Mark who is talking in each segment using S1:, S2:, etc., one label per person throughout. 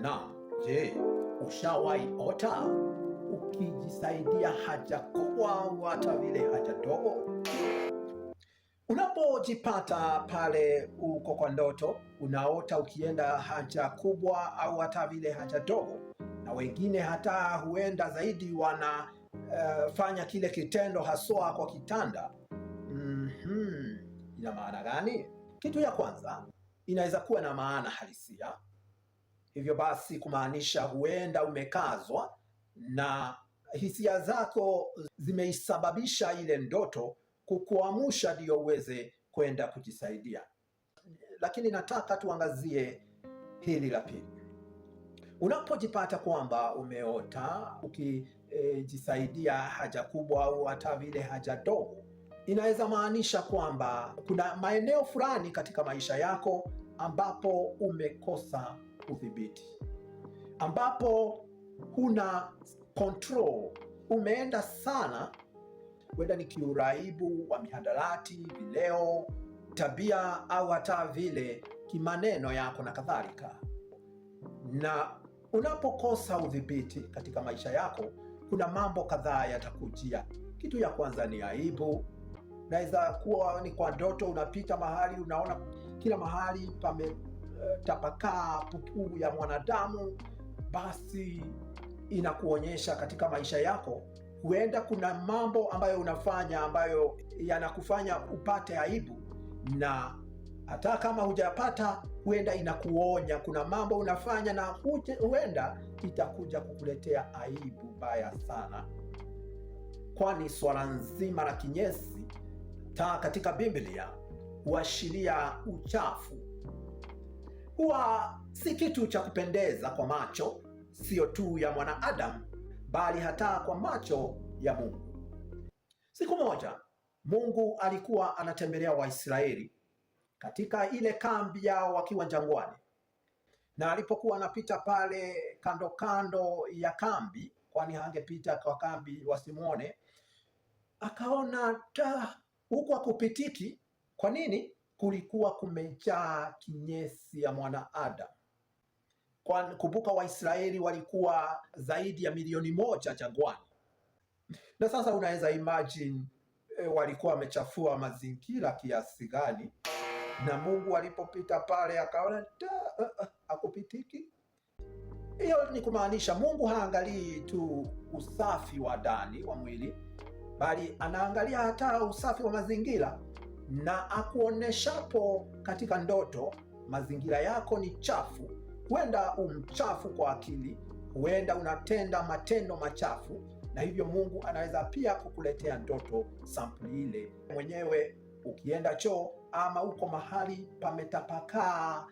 S1: Na je, ushawahi ota ukijisaidia haja kubwa au hata vile haja ndogo? Unapojipata pale uko kwa ndoto, unaota ukienda haja kubwa au hata vile haja ndogo, na wengine hata huenda zaidi wanafanya kile kitendo haswa kwa kitanda. Ina maana gani? Kitu ya kwanza, inaweza kuwa na maana halisia. Hivyo basi kumaanisha huenda umekazwa na hisia zako zimeisababisha ile ndoto kukuamsha ndio uweze kwenda kujisaidia. Lakini nataka tuangazie hili la pili. Unapojipata kwamba umeota ukijisaidia haja kubwa au hata vile haja ndogo, inaweza maanisha kwamba kuna maeneo fulani katika maisha yako ambapo umekosa udhibiti, ambapo huna control, umeenda sana, wenda ni kiuraibu wa mihadarati, vileo, tabia au hata vile kimaneno yako na kadhalika. Na unapokosa udhibiti katika maisha yako, kuna mambo kadhaa yatakujia. Kitu ya kwanza ni aibu. Naweza kuwa ni kwa ndoto, unapita mahali unaona kila mahali pametapakaa pupu ya mwanadamu, basi inakuonyesha katika maisha yako huenda kuna mambo ambayo unafanya ambayo yanakufanya upate aibu, na hata kama hujapata huenda inakuonya kuna mambo unafanya na huenda itakuja kukuletea aibu mbaya sana. Kwani swala nzima la kinyesi katika Biblia huashiria uchafu. Huwa si kitu cha kupendeza kwa macho, sio tu ya mwanadamu, bali hata kwa macho ya Mungu. Siku moja Mungu alikuwa anatembelea Waisraeli katika ile kambi yao wakiwa jangwani, na alipokuwa anapita pale kando kando ya kambi, kwani hangepita kwa kambi wasimuone, akaona huku hakupitiki. Kwa nini? Kulikuwa kumejaa kinyesi ya mwanadamu. Kumbuka Waisraeli walikuwa zaidi ya milioni 1 jangwani, na sasa unaweza imagine walikuwa wamechafua mazingira kiasi gani. Na Mungu alipopita pale akaona hakupitiki. Hiyo ni kumaanisha Mungu haangalii tu usafi wa ndani wa mwili, bali anaangalia hata usafi wa mazingira. Na akuoneshapo katika ndoto mazingira yako ni chafu, huenda umchafu kwa akili, huenda unatenda matendo machafu, na hivyo Mungu anaweza pia kukuletea ndoto sampuli ile. Mwenyewe ukienda choo ama uko mahali pametapakaa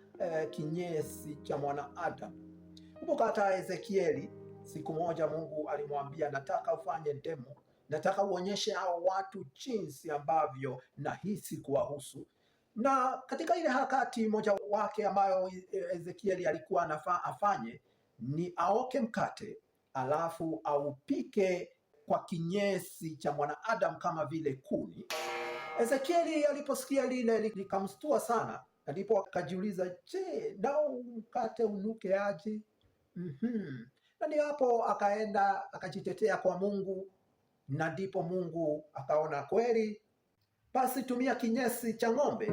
S1: kinyesi cha mwanadamu. Kumbuka hata Ezekieli, siku moja Mungu alimwambia, nataka ufanye demo, nataka uonyeshe hao watu jinsi ambavyo nahisi kuwahusu. Na katika ile harakati moja wake ambayo Ezekieli alikuwa anafaa afanye ni aoke mkate, alafu aupike kwa kinyesi cha mwanadamu kama vile kuni. Ezekieli aliposikia lile likamstua sana, ndipo akajiuliza, je, nao mkate unuke aje? Na ni hapo akaenda akajitetea kwa Mungu, na ndipo Mungu akaona kweli, basi tumia kinyesi cha ng'ombe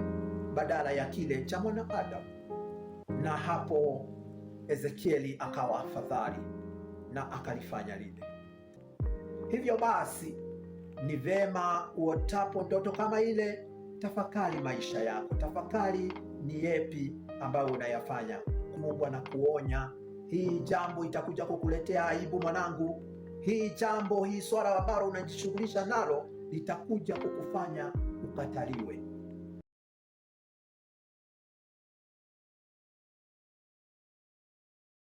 S1: badala ya kile cha mwanadamu. Na hapo Ezekieli akawa afadhali na akalifanya lile. Hivyo basi ni vema uotapo ndoto kama ile, tafakari maisha yako, tafakari ni yepi ambayo unayafanya. Mungu anakuonya, hii jambo itakuja kukuletea aibu mwanangu. Hii swala ambalo unajishughulisha nalo litakuja kukufanya ukataliwe.